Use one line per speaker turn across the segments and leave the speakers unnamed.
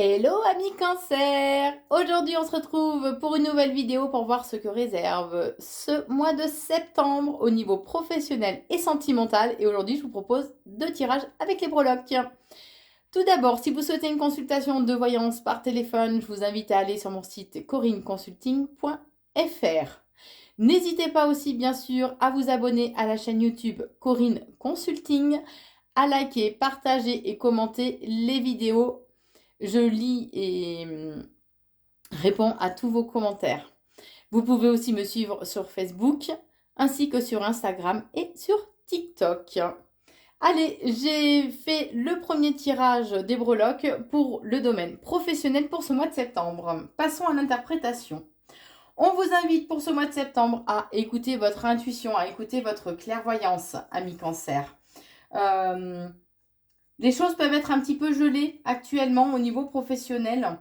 Hello amis cancer! Aujourd'hui on se retrouve pour une nouvelle vidéo pour voir ce que réserve ce mois de septembre au niveau professionnel et sentimental. Et aujourd'hui je vous propose deux tirages avec les breloques. Tout d'abord, si vous souhaitez une consultation de voyance par téléphone, je vous invite à aller sur mon site corinneconsulting.fr. N'hésitez pas aussi bien sûr à vous abonner à la chaîne YouTube Corinne Consulting, à liker, partager et commenter les vidéos. Je lis et réponds à tous vos commentaires. Vous pouvez aussi me suivre sur Facebook, ainsi que sur Instagram et sur TikTok. Allez, j'ai fait le premier tirage des breloques pour le domaine professionnel pour ce mois de septembre. Passons à l'interprétation. On vous invite pour ce mois de septembre à écouter votre intuition, à écouter votre clairvoyance, amis cancer. Les choses peuvent être un petit peu gelées actuellement au niveau professionnel,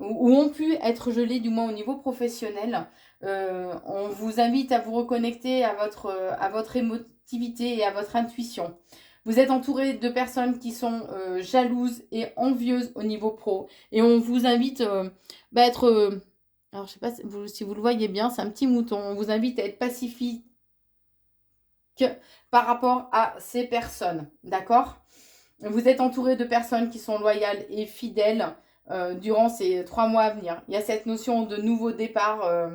ou ont pu être gelées du moins au niveau professionnel. On vous invite à vous reconnecter à votre émotivité et à votre intuition. Vous êtes entouré de personnes qui sont jalouses et envieuses au niveau pro. Et on vous invite à être... alors, je ne sais pas si vous le voyez bien, c'est un petit mouton. On vous invite à être pacifique par rapport à ces personnes. D'accord ? Vous êtes entouré de personnes qui sont loyales et fidèles durant ces 3 mois à venir. Il y a cette notion de nouveau départ,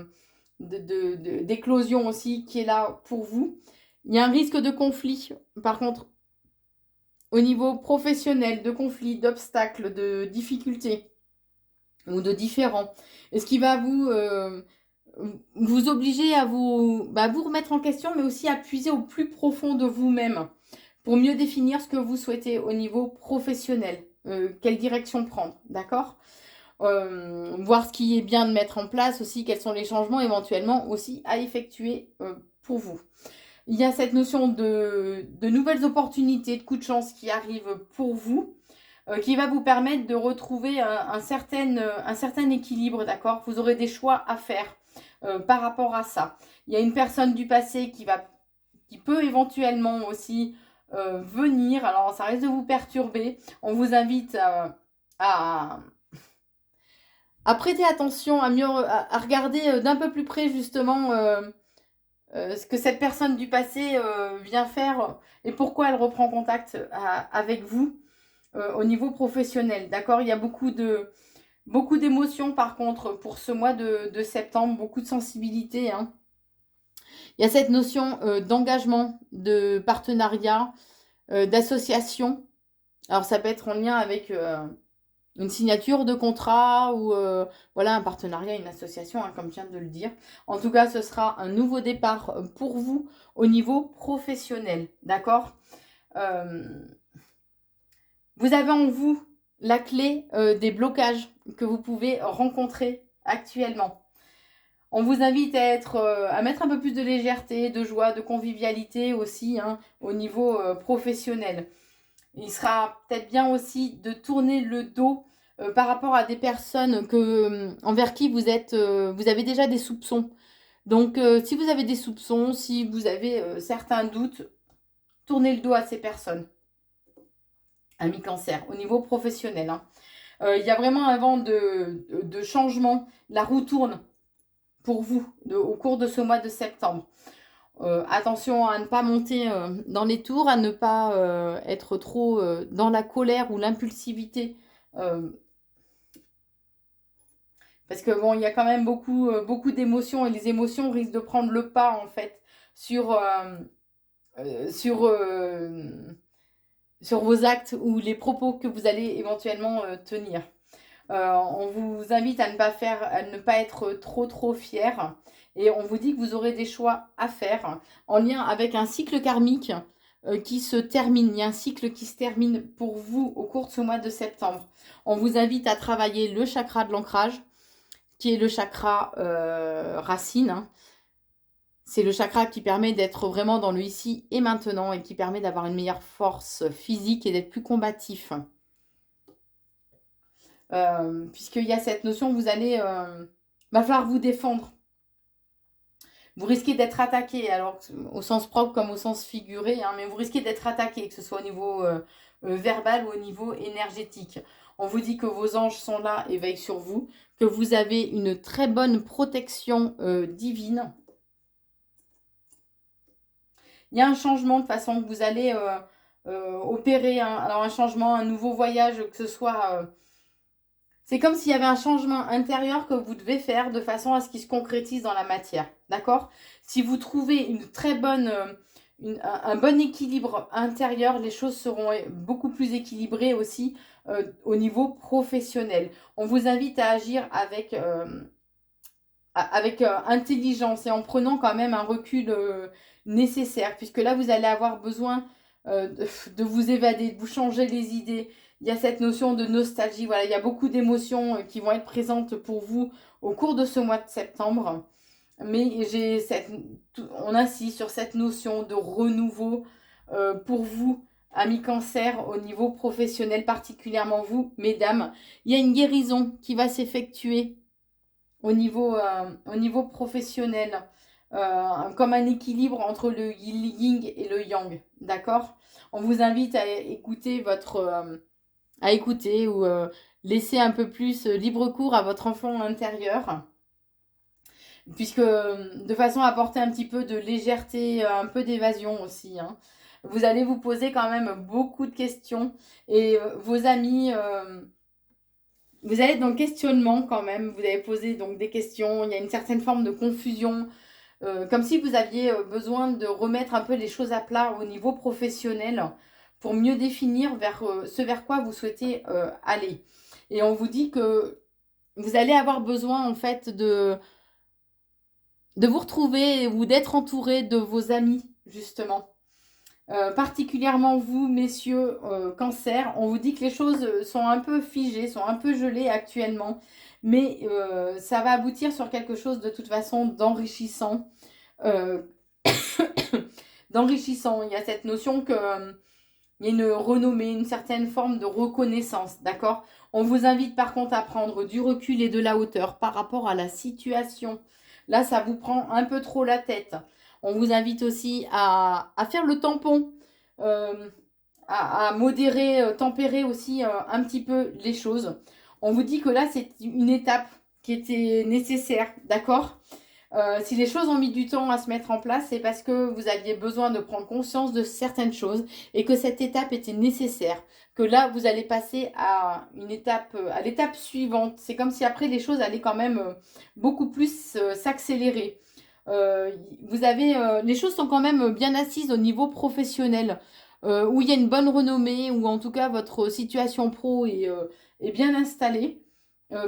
d'éclosion aussi qui est là pour vous. Il y a un risque de conflit, par contre, au niveau professionnel, de conflit, d'obstacles, de difficultés ou de différends. Et ce qui va vous obliger à vous remettre en question, mais aussi à puiser au plus profond de vous-même pour mieux définir ce que vous souhaitez au niveau professionnel, quelle direction prendre, d'accord? Voir ce qui est bien de mettre en place aussi, quels sont les changements éventuellement aussi à effectuer pour vous. Il y a cette notion de nouvelles opportunités, de coups de chance qui arrivent pour vous, qui va vous permettre de retrouver un certain équilibre, d'accord? Vous aurez des choix à faire par rapport à ça. Il y a une personne du passé qui peut éventuellement aussi venir. Alors, ça risque de vous perturber. On vous invite à, à prêter attention, à regarder d'un peu plus près justement ce que cette personne du passé vient faire et pourquoi elle reprend contact avec vous au niveau professionnel. D'accord? Il y a beaucoup d'émotions par contre pour ce mois de septembre, beaucoup de sensibilité, hein. Il y a cette notion d'engagement, de partenariat, d'association. Alors ça peut être en lien avec une signature de contrat ou voilà un partenariat, une association, hein, comme je viens de le dire. En tout cas, ce sera un nouveau départ pour vous au niveau professionnel, d'accord? Vous avez en vous la clé des blocages que vous pouvez rencontrer actuellement. On vous invite à mettre un peu plus de légèreté, de joie, de convivialité aussi hein, au niveau professionnel. Il sera peut-être bien aussi de tourner le dos par rapport à des personnes envers qui vous avez déjà des soupçons. Donc, si vous avez des soupçons, si vous avez certains doutes, tournez le dos à ces personnes. Amis cancer, au niveau professionnel. Hein. Il y a vraiment un vent de changement. La roue tourne pour vous au cours de ce mois de septembre. Attention à ne pas monter dans les tours, à ne pas être trop dans la colère ou l'impulsivité. Parce que bon, il y a quand même beaucoup d'émotions et les émotions risquent de prendre le pas en fait sur, sur, sur vos actes ou les propos que vous allez éventuellement tenir. On vous invite à ne pas être trop fier. Et on vous dit que vous aurez des choix à faire en lien avec un cycle karmique qui se termine. Il y a un cycle qui se termine pour vous au cours de ce mois de septembre. On vous invite à travailler le chakra de l'ancrage, qui est le chakra racine. Hein. C'est le chakra qui permet d'être vraiment dans le ici et maintenant et qui permet d'avoir une meilleure force physique et d'être plus combatif. Puisqu'il y a cette notion, va falloir vous défendre. Vous risquez d'être attaqué, alors au sens propre comme au sens figuré, hein, mais vous risquez d'être attaqué, que ce soit au niveau verbal ou au niveau énergétique. On vous dit que vos anges sont là et veillent sur vous, que vous avez une très bonne protection divine. Il y a un changement de façon que vous allez opérer, alors un changement, un nouveau voyage, que ce soit... c'est comme s'il y avait un changement intérieur que vous devez faire de façon à ce qu'il se concrétise dans la matière. D'accord? Si vous trouvez une très bonne... un bon équilibre intérieur, les choses seront beaucoup plus équilibrées aussi au niveau professionnel. On vous invite à agir avec intelligence et en prenant quand même un recul nécessaire, puisque là, vous allez avoir besoin de vous évader, de vous changer les idées. Il y a cette notion de nostalgie. Voilà, il y a beaucoup d'émotions qui vont être présentes pour vous au cours de ce mois de septembre. Mais on insiste sur cette notion de renouveau pour vous, amis cancer, au niveau professionnel, particulièrement vous, mesdames. Il y a une guérison qui va s'effectuer au niveau professionnel, comme un équilibre entre le yin et le yang. D'accord? On vous invite à écouter à écouter ou laisser un peu plus libre cours à votre enfant intérieur, puisque de façon à apporter un petit peu de légèreté, un peu d'évasion aussi, hein. Vous allez vous poser quand même beaucoup de questions et vos amis, vous allez être dans le questionnement quand même. Vous allez poser donc des questions, il y a une certaine forme de confusion, comme si vous aviez besoin de remettre un peu les choses à plat au niveau professionnel pour mieux définir ce vers quoi vous souhaitez aller. Et on vous dit que vous allez avoir besoin en fait de vous retrouver ou d'être entouré de vos amis, justement. Particulièrement vous, messieurs cancer, on vous dit que les choses sont un peu figées, sont un peu gelées actuellement, mais ça va aboutir sur quelque chose de toute façon d'enrichissant. Euh, d'enrichissant. Il y a cette notion que il y a une renommée, une certaine forme de reconnaissance, d'accord? On vous invite par contre à prendre du recul et de la hauteur par rapport à la situation. Là, ça vous prend un peu trop la tête. On vous invite aussi à faire le tampon, à modérer, tempérer aussi un petit peu les choses. On vous dit que là, c'est une étape qui était nécessaire, d'accord? Si les choses ont mis du temps à se mettre en place, c'est parce que vous aviez besoin de prendre conscience de certaines choses et que cette étape était nécessaire. Que là, vous allez passer à à l'étape suivante. C'est comme si après les choses allaient quand même beaucoup plus s'accélérer. Les choses sont quand même bien assises au niveau professionnel, où il y a une bonne renommée, où en tout cas votre situation pro est bien installée,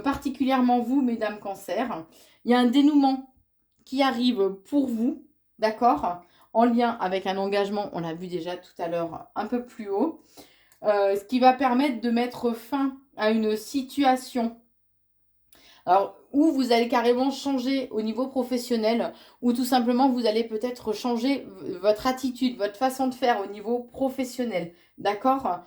particulièrement vous, mesdames cancer. Il y a un dénouement qui arrive pour vous, d'accord, en lien avec un engagement, on l'a vu déjà tout à l'heure un peu plus haut, ce qui va permettre de mettre fin à une situation. Alors, où vous allez carrément changer au niveau professionnel, ou tout simplement vous allez peut-être changer votre attitude, votre façon de faire au niveau professionnel, d'accord?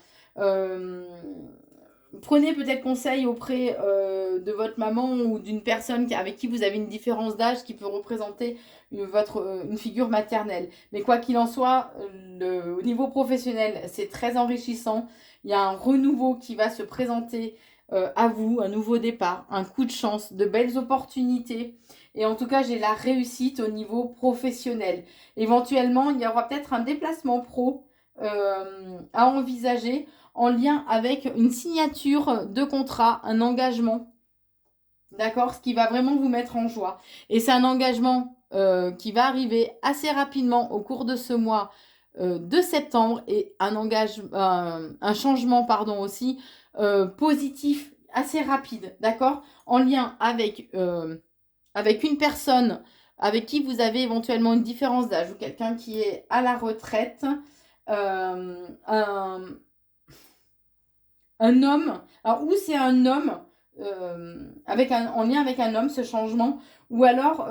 Prenez peut-être conseil auprès de votre maman ou d'une personne avec qui vous avez une différence d'âge qui peut représenter une figure maternelle. Mais quoi qu'il en soit, au niveau professionnel, c'est très enrichissant. Il y a un renouveau qui va se présenter à vous, un nouveau départ, un coup de chance, de belles opportunités. Et en tout cas, j'ai la réussite au niveau professionnel. Éventuellement, il y aura peut-être un déplacement pro à envisager en lien avec une signature de contrat, un engagement, d'accord? Ce qui va vraiment vous mettre en joie. Et c'est un engagement qui va arriver assez rapidement au cours de ce mois de septembre et un changement, pardon, aussi positif assez rapide, d'accord? En lien avec une personne avec qui vous avez éventuellement une différence d'âge ou quelqu'un qui est à la retraite, un homme, alors ou c'est un homme en lien avec un homme, ce changement, ou alors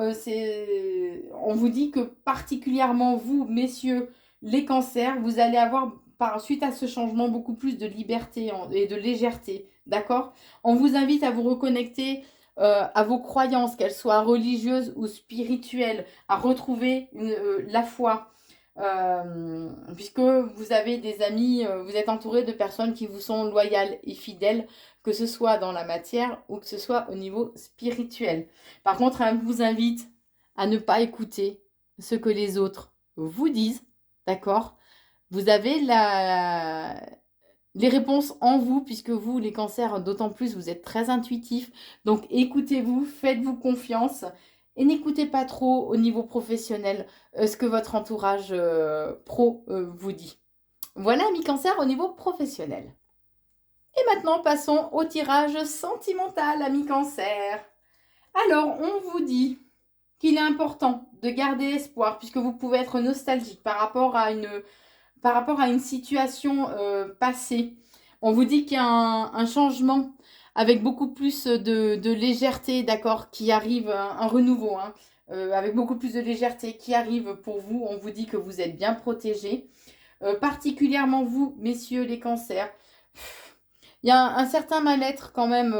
on vous dit que particulièrement vous, messieurs, les cancers, vous allez avoir suite à ce changement beaucoup plus de liberté et de légèreté, d'accord? On vous invite à vous reconnecter à vos croyances, qu'elles soient religieuses ou spirituelles, à retrouver la foi. puisque vous avez des amis, vous êtes entouré de personnes qui vous sont loyales et fidèles, que ce soit dans la matière ou que ce soit au niveau spirituel. Par contre, elle vous invite à ne pas écouter ce que les autres vous disent, d'accord? Vous avez les réponses en vous, puisque vous, les cancers, d'autant plus, vous êtes très intuitifs. Donc, écoutez-vous, faites-vous confiance et n'écoutez pas trop au niveau professionnel ce que votre entourage pro vous dit. Voilà, amis cancer, au niveau professionnel. Et maintenant, passons au tirage sentimental, amis cancer. Alors, on vous dit qu'il est important de garder espoir, puisque vous pouvez être nostalgique par rapport à une situation passée. On vous dit qu'il y a un changement avec beaucoup plus de légèreté, d'accord, qui arrive, un renouveau, hein, avec beaucoup plus de légèreté qui arrive pour vous. On vous dit que vous êtes bien protégés. Particulièrement vous, messieurs les cancers. Il y a un certain mal-être quand même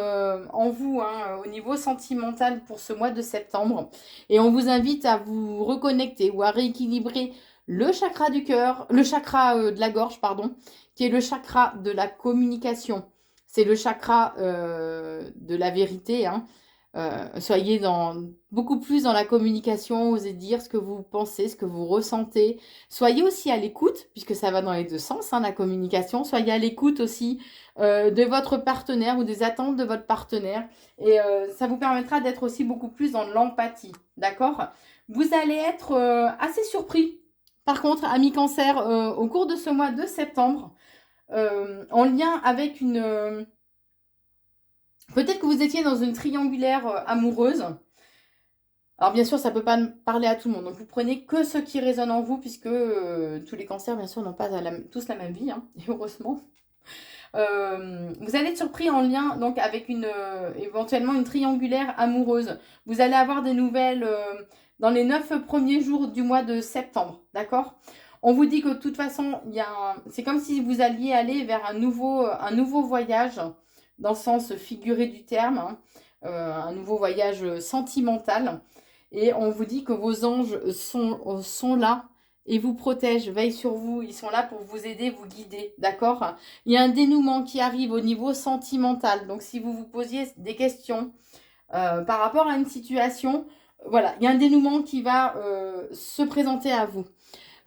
en vous, hein, au niveau sentimental pour ce mois de septembre. Et on vous invite à vous reconnecter ou à rééquilibrer le chakra du cœur, le chakra de la gorge, pardon, qui est le chakra de la communication. C'est le chakra de la vérité, hein. Soyez beaucoup plus dans la communication, osez dire ce que vous pensez, ce que vous ressentez. Soyez aussi à l'écoute, puisque ça va dans les deux sens, hein, la communication. Soyez à l'écoute aussi de votre partenaire ou des attentes de votre partenaire. Et ça vous permettra d'être aussi beaucoup plus dans l'empathie, d'accord? Vous allez être assez surpris, par contre, amis cancer, au cours de ce mois de septembre, en lien avec une... Peut-être que vous étiez dans une triangulaire amoureuse. Alors bien sûr, ça ne peut pas parler à tout le monde. Donc vous prenez que ce qui résonne en vous, puisque tous les cancers, bien sûr, n'ont pas tous la même vie, hein, et heureusement. Vous allez être surpris en lien donc avec éventuellement une triangulaire amoureuse. Vous allez avoir des nouvelles dans les 9 premiers jours du mois de septembre, d'accord? On vous dit que de toute façon, c'est comme si vous alliez aller vers un nouveau voyage, dans le sens figuré du terme, hein, un nouveau voyage sentimental. Et on vous dit que vos anges sont là et vous protègent, veillent sur vous. Ils sont là pour vous aider, vous guider, d'accord? Il y a un dénouement qui arrive au niveau sentimental. Donc, si vous vous posiez des questions par rapport à une situation, voilà, il y a un dénouement qui va se présenter à vous.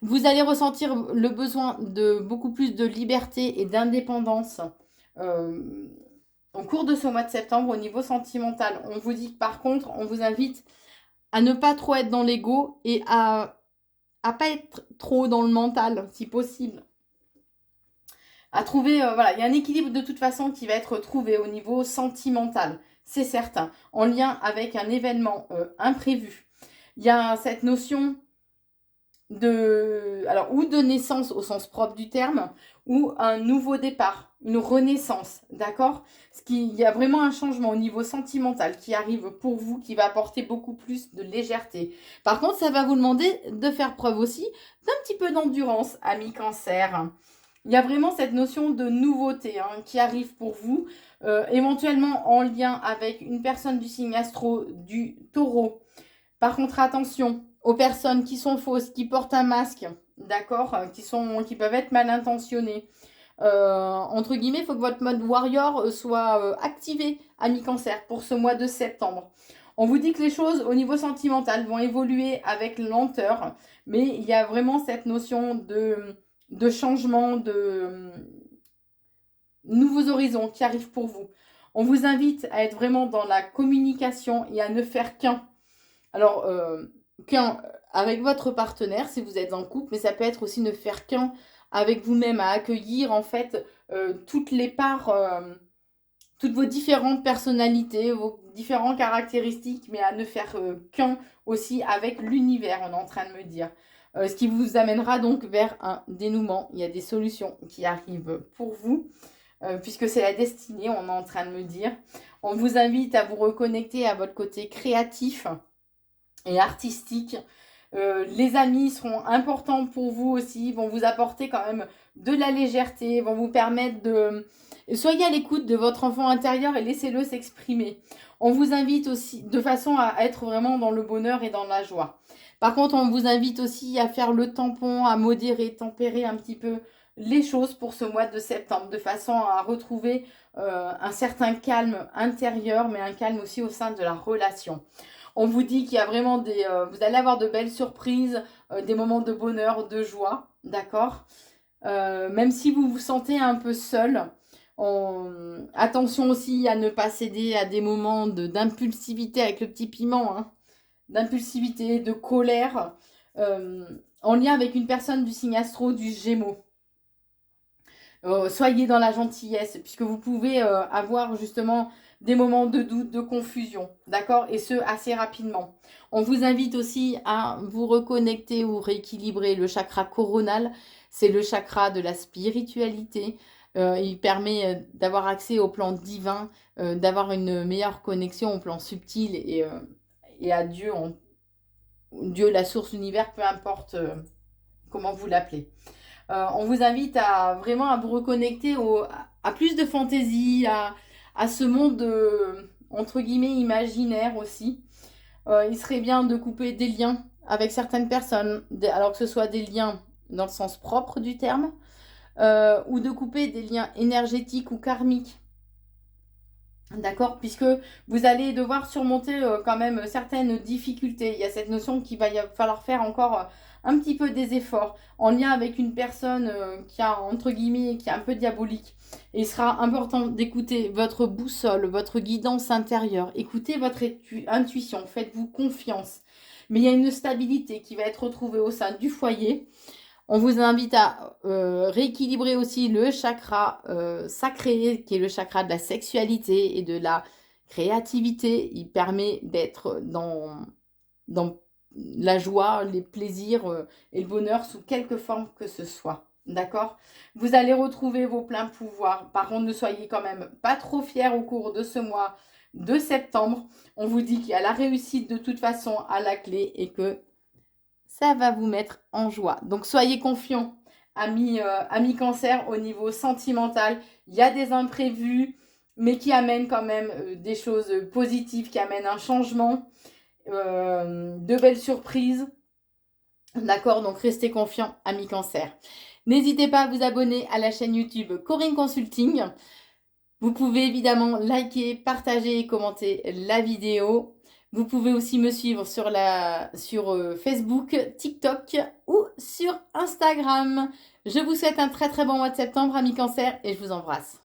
Vous allez ressentir le besoin de beaucoup plus de liberté et d'indépendance au cours de ce mois de septembre au niveau sentimental. On vous dit, par contre, on vous invite à ne pas trop être dans l'ego et à pas être trop dans le mental, si possible. À trouver, voilà, il y a un équilibre de toute façon qui va être trouvé au niveau sentimental, c'est certain, en lien avec un événement imprévu. Il y a cette notion ou de naissance au sens propre du terme, ou un nouveau départ, une renaissance, d'accord? Il y a vraiment un changement au niveau sentimental qui arrive pour vous, qui va apporter beaucoup plus de légèreté. Par contre, ça va vous demander de faire preuve aussi d'un petit peu d'endurance, amis cancer. Il y a vraiment cette notion de nouveauté qui arrive pour vous, éventuellement en lien avec une personne du signe astro du taureau. Par contre, attention aux personnes qui sont fausses, qui portent un masque, d'accord, qui peuvent être mal intentionnées. Entre guillemets, il faut que votre mode warrior soit activé, ami cancer, pour ce mois de septembre. On vous dit que les choses au niveau sentimental vont évoluer avec lenteur, mais il y a vraiment cette notion de changement, de nouveaux horizons qui arrivent pour vous. On vous invite à être vraiment dans la communication et à ne faire qu'un. Alors, qu'un avec votre partenaire, si vous êtes en couple, mais ça peut être aussi ne faire qu'un avec vous-même, à accueillir en fait toutes les parts, toutes vos différentes personnalités, vos différentes caractéristiques, mais à ne faire qu'un aussi avec l'univers, on est en train de me dire. Ce qui vous amènera donc vers un dénouement. Il y a des solutions qui arrivent pour vous, puisque c'est la destinée, on est en train de me dire. On vous invite à vous reconnecter à votre côté créatif et artistique. Les amis seront importants pour vous aussi, vont vous apporter quand même de la légèreté, vont vous permettre de... Soyez à l'écoute de votre enfant intérieur et laissez-le s'exprimer. On vous invite aussi de façon à être vraiment dans le bonheur et dans la joie. Par contre, on vous invite aussi à faire le tampon, à modérer, tempérer un petit peu les choses pour ce mois de septembre, de façon à retrouver un certain calme intérieur, mais un calme aussi au sein de la relation. On vous dit qu'il y a vraiment vous allez avoir de belles surprises, des moments de bonheur, de joie, d'accord. Même si vous vous sentez un peu seul, attention aussi à ne pas céder à des moments d'impulsivité avec le petit piment, hein, d'impulsivité, de colère, en lien avec une personne du signe astro du Gémeaux. Soyez dans la gentillesse, puisque vous pouvez avoir justement des moments de doute, de confusion, d'accord? Et ce, assez rapidement. On vous invite aussi à vous reconnecter ou rééquilibrer le chakra coronal. C'est le chakra de la spiritualité. Il permet d'avoir accès au plan divin, d'avoir une meilleure connexion au plan subtil et à Dieu, Dieu, la source, l'univers, peu importe comment vous l'appelez. On vous invite à vraiment à vous reconnecter à plus de fantaisie, à ce monde entre guillemets imaginaire aussi. Il serait bien de couper des liens avec certaines personnes, alors que ce soit des liens dans le sens propre du terme, ou de couper des liens énergétiques ou karmiques. D'accord, puisque vous allez devoir surmonter quand même certaines difficultés. Il y a cette notion qu'il va falloir faire encore un petit peu des efforts en lien avec une personne qui a, entre guillemets, qui est un peu diabolique. Et il sera important d'écouter votre boussole, votre guidance intérieure. Écoutez votre intuition, faites-vous confiance. Mais il y a une stabilité qui va être retrouvée au sein du foyer. On vous invite à rééquilibrer aussi le chakra sacré, qui est le chakra de la sexualité et de la créativité. Il permet d'être dans la joie, les plaisirs et le bonheur sous quelque forme que ce soit. D'accord? Vous allez retrouver vos pleins pouvoirs. Par contre, ne soyez quand même pas trop fiers au cours de ce mois de septembre. On vous dit qu'il y a la réussite de toute façon à la clé et que ça va vous mettre en joie. Donc soyez confiants, amis cancer, au niveau sentimental. Il y a des imprévus, mais qui amènent quand même des choses positives, qui amènent un changement, de belles surprises. D'accord, donc restez confiants, amis cancer. N'hésitez pas à vous abonner à la chaîne YouTube Corinne Consulting. Vous pouvez évidemment liker, partager et commenter la vidéo. Vous pouvez aussi me suivre sur Facebook, TikTok ou sur Instagram. Je vous souhaite un très très bon mois de septembre, amis cancer, et je vous embrasse.